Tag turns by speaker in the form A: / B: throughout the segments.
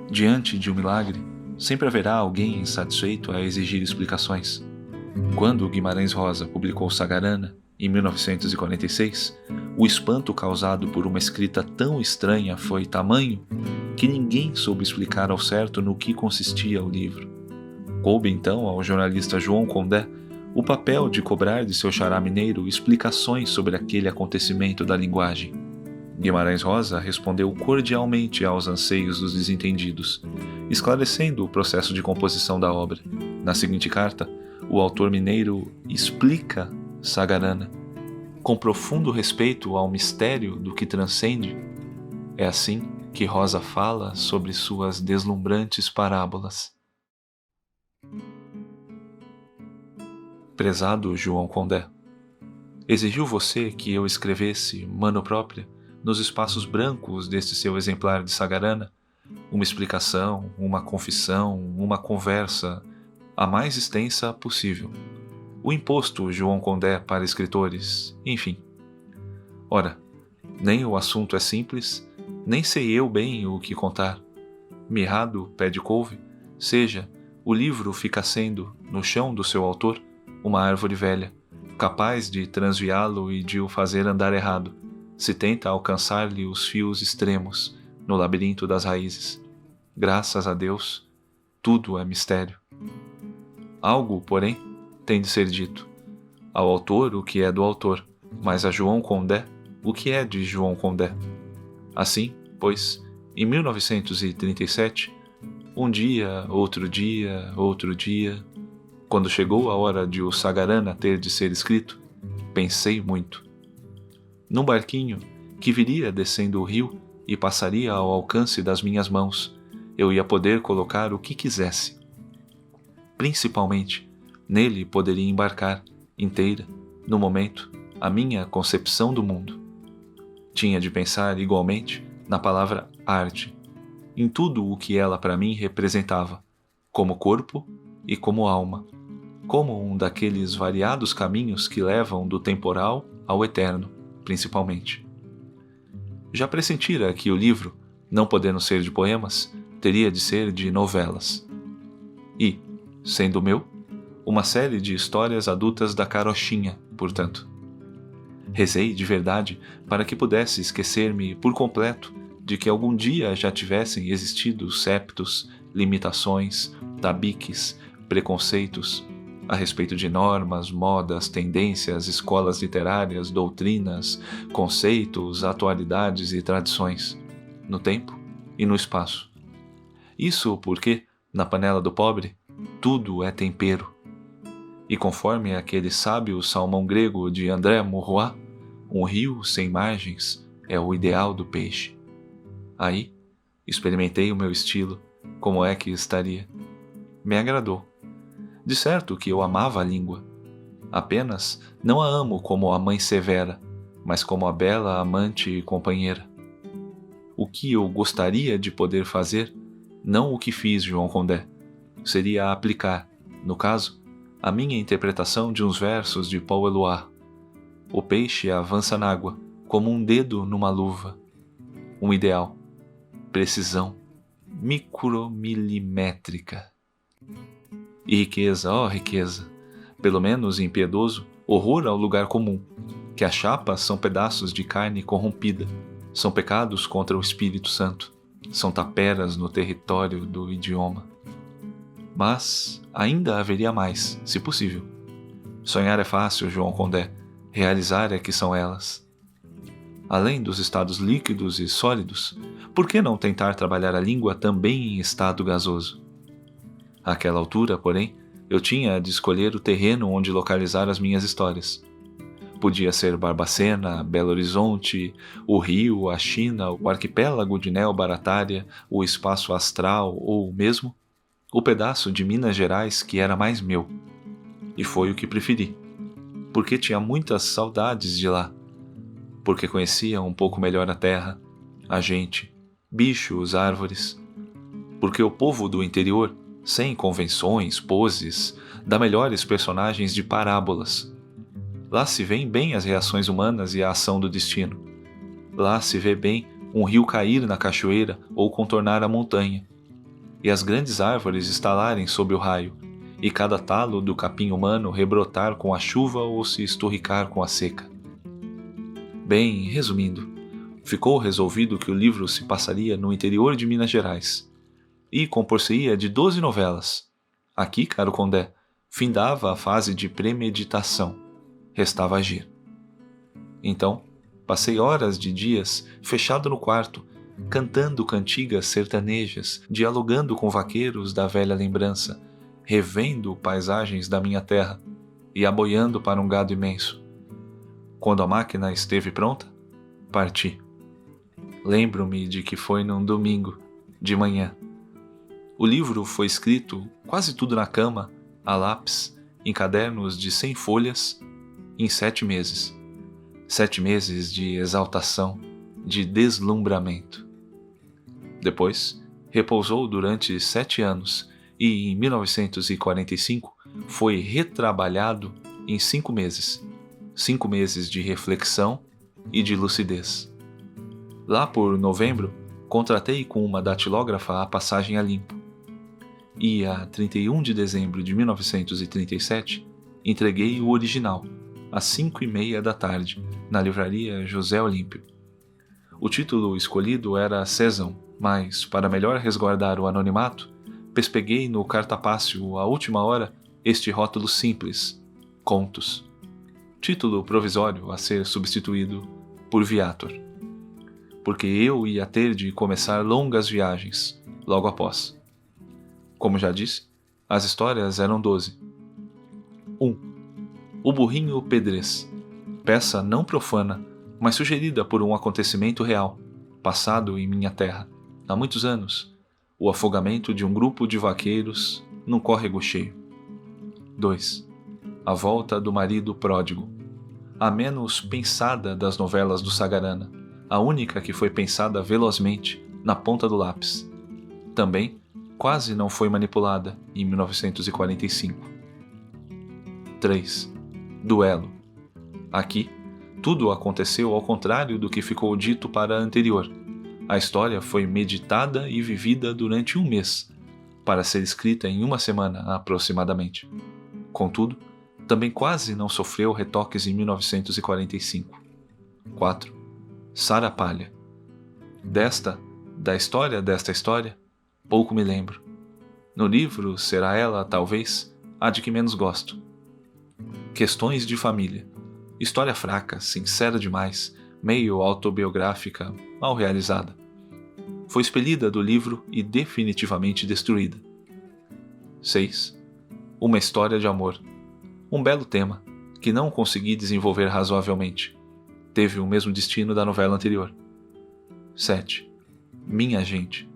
A: Diante de um milagre, sempre haverá alguém insatisfeito a exigir explicações. Quando Guimarães Rosa publicou Sagarana, em 1946, o espanto causado por uma escrita tão estranha foi tamanho que ninguém soube explicar ao certo no que consistia o livro. Coube então ao jornalista João Condé o papel de cobrar de seu xará mineiro explicações sobre aquele acontecimento da linguagem. Guimarães Rosa respondeu cordialmente aos anseios dos desentendidos, esclarecendo o processo de composição da obra. Na seguinte carta, o autor mineiro explica Sagarana, com profundo respeito ao mistério do que transcende. É assim que Rosa fala sobre suas deslumbrantes parábolas. Prezado João Condé, exigiu você que eu escrevesse, mano própria, nos espaços brancos deste seu exemplar de Sagarana, uma explicação, uma confissão, uma conversa, a mais extensa possível. O imposto João Condé para escritores, enfim. Ora, nem o assunto é simples, nem sei eu bem o que contar. Mirrado pé de couve, seja, o livro fica sendo, no chão do seu autor, uma árvore velha, capaz de transviá-lo e de o fazer andar errado, se tenta alcançar-lhe os fios extremos, no labirinto das raízes. Graças a Deus, tudo é mistério. Algo, porém, tem de ser dito. Ao autor o que é do autor, mas a João Condé o que é de João Condé. Assim, pois, em 1937, um dia, outro dia, quando chegou a hora de o Sagarana ter de ser escrito, pensei muito. Num barquinho que viria descendo o rio e passaria ao alcance das minhas mãos, eu ia poder colocar o que quisesse. Principalmente, nele poderia embarcar, inteira, no momento, a minha concepção do mundo. Tinha de pensar igualmente na palavra arte, em tudo o que ela para mim representava, como corpo e como alma, como um daqueles variados caminhos que levam do temporal ao eterno, principalmente. Já pressentira que o livro, não podendo ser de poemas, teria de ser de novelas. E, sendo meu, uma série de histórias adultas da carochinha, portanto. Rezei de verdade para que pudesse esquecer-me por completo de que algum dia já tivessem existido septos, limitações, tabiques, preconceitos a respeito de normas, modas, tendências, escolas literárias, doutrinas, conceitos, atualidades e tradições, no tempo e no espaço. Isso porque, na panela do pobre, tudo é tempero. E conforme aquele sábio salmão grego de André Maurois, um rio sem margens é o ideal do peixe. Aí, experimentei o meu estilo, como é que estaria. Me agradou. De certo que eu amava a língua. Apenas não a amo como a mãe severa, mas como a bela amante e companheira. O que eu gostaria de poder fazer, não o que fiz, João Condé, seria aplicar, no caso, a minha interpretação de uns versos de Paul Eluard. O peixe avança na água, como um dedo numa luva. Um ideal. Precisão. Micromilimétrica. E riqueza, ó riqueza. Pelo menos impiedoso, horror ao lugar comum, que as chapas são pedaços de carne corrompida, são pecados contra o Espírito Santo, são taperas no território do idioma. Mas ainda haveria mais, se possível. Sonhar é fácil, João Condé, realizar é que são elas. Além dos estados líquidos e sólidos, por que não tentar trabalhar a língua também em estado gasoso? Àquela altura, porém, eu tinha de escolher o terreno onde localizar as minhas histórias. Podia ser Barbacena, Belo Horizonte, o Rio, a China, o arquipélago de Neo Barataria, o espaço astral ou mesmo o pedaço de Minas Gerais que era mais meu. E foi o que preferi, porque tinha muitas saudades de lá, porque conhecia um pouco melhor a terra, a gente, bichos, árvores, porque o povo do interior, sem convenções, poses, dá melhores personagens de parábolas. Lá se veem bem as reações humanas e a ação do destino. Lá se vê bem um rio cair na cachoeira ou contornar a montanha, e as grandes árvores estalarem sob o raio, e cada talo do capim humano rebrotar com a chuva ou se esturricar com a seca. Bem, resumindo, ficou resolvido que o livro se passaria no interior de Minas Gerais, e compor-se-ia de 12 novelas. Aqui, caro Condé, findava a fase de premeditação. Restava agir. Então, passei horas de dias fechado no quarto, cantando cantigas sertanejas, dialogando com vaqueiros da velha lembrança, revendo paisagens da minha terra e aboiando para um gado imenso. Quando a máquina esteve pronta, parti. Lembro-me de que foi num domingo, de manhã. O livro foi escrito, quase tudo na cama, a lápis, em cadernos de 100 folhas, em 7 meses. 7 meses de exaltação, de deslumbramento. Depois, repousou durante 7 anos e, em 1945, foi retrabalhado em 5 meses. 5 meses de reflexão e de lucidez. Lá por novembro, contratei com uma datilógrafa a passagem a limpo. E, a 31 de dezembro de 1937, entreguei o original, às 5h30 da tarde, na livraria José Olímpio. O título escolhido era Sésamo, mas, para melhor resguardar o anonimato, pespeguei no cartapácio à última hora este rótulo simples, Contos. Título provisório a ser substituído por Viator. Porque eu ia ter de começar longas viagens, logo após. Como já disse, as histórias eram 12. 1. O burrinho pedrez. Peça não profana, mas sugerida por um acontecimento real, passado em minha terra, há muitos anos, o afogamento de um grupo de vaqueiros num córrego cheio. 2. A volta do marido pródigo. A menos pensada das novelas do Sagarana, a única que foi pensada velozmente, na ponta do lápis. Também quase não foi manipulada em 1945. 3. Duelo. Aqui, tudo aconteceu ao contrário do que ficou dito para a anterior. A história foi meditada e vivida durante um mês, para ser escrita em uma semana aproximadamente. Contudo, também quase não sofreu retoques em 1945. 4. Sara Palha. Da história desta história, pouco me lembro. No livro será ela, talvez, a de que menos gosto. Questões de família. História fraca, sincera demais, meio autobiográfica, mal realizada. Foi expelida do livro e definitivamente destruída. 6. Uma história de amor. Um belo tema, que não consegui desenvolver razoavelmente. Teve o mesmo destino da novela anterior. 7. Minha gente.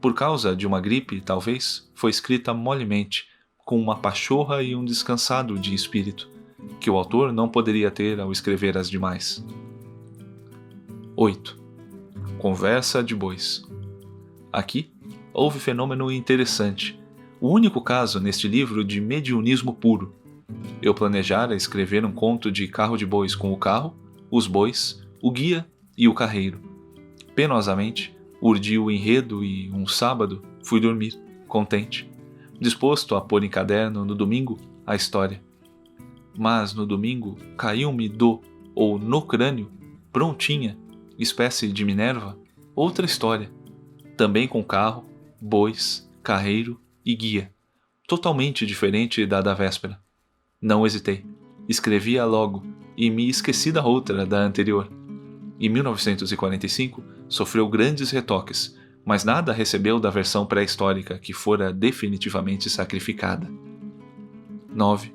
A: Por causa de uma gripe, talvez, foi escrita molemente, com uma pachorra e um descansado de espírito, que o autor não poderia ter ao escrever as demais. 8. Conversa de bois. Aqui, houve fenômeno interessante, o único caso neste livro de mediunismo puro. Eu planejara escrever um conto de carro de bois com o carro, os bois, o guia e o carreiro. Penosamente, urdi o enredo e, um sábado, fui dormir, contente, disposto a pôr em caderno no domingo a história. Mas no domingo caiu-me no crânio, prontinha, espécie de Minerva, outra história, também com carro, bois, carreiro e guia, totalmente diferente da véspera. Não hesitei, escrevi-a logo e me esqueci da outra, da anterior. Em 1945, sofreu grandes retoques, mas nada recebeu da versão pré-histórica que fora definitivamente sacrificada. 9.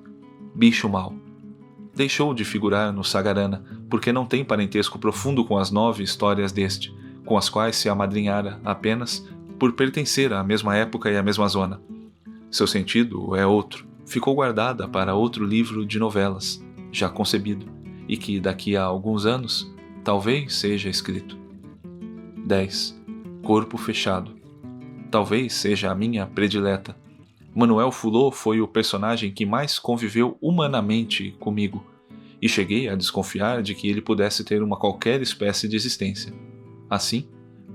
A: Bicho Mau. Deixou de figurar no Sagarana, porque não tem parentesco profundo com as 9 histórias deste, com as quais se amadrinhara apenas por pertencer à mesma época e à mesma zona. Seu sentido é outro, ficou guardada para outro livro de novelas, já concebido, e que daqui a alguns anos talvez seja escrito. 10. Corpo Fechado. Talvez seja a minha predileta. Manuel Fulô foi o personagem que mais conviveu humanamente comigo, e cheguei a desconfiar de que ele pudesse ter uma qualquer espécie de existência. Assim,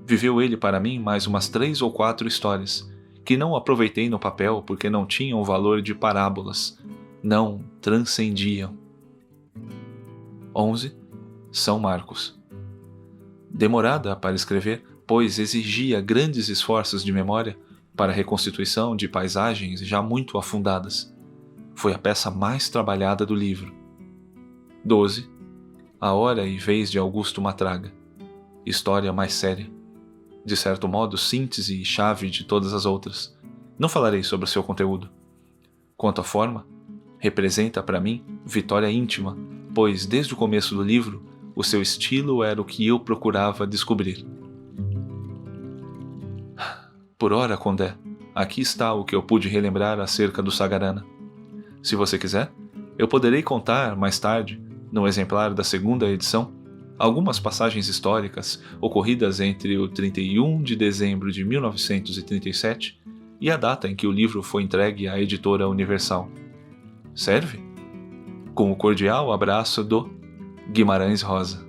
A: viveu ele para mim mais umas 3 ou 4 histórias, que não aproveitei no papel porque não tinham o valor de parábolas, não transcendiam. 11. São Marcos. Demorada para escrever, pois exigia grandes esforços de memória para a reconstituição de paisagens já muito afundadas. Foi a peça mais trabalhada do livro. 12. A Hora e Vez de Augusto Matraga. História mais séria. De certo modo, síntese e chave de todas as outras. Não falarei sobre o seu conteúdo. Quanto à forma, representa para mim vitória íntima, pois desde o começo do livro, o seu estilo era o que eu procurava descobrir. Por ora, Condé, aqui está o que eu pude relembrar acerca do Sagarana. Se você quiser, eu poderei contar mais tarde, no exemplar da segunda edição, algumas passagens históricas ocorridas entre o 31 de dezembro de 1937 e a data em que o livro foi entregue à editora Universal. Serve? Com o cordial abraço do Guimarães Rosa.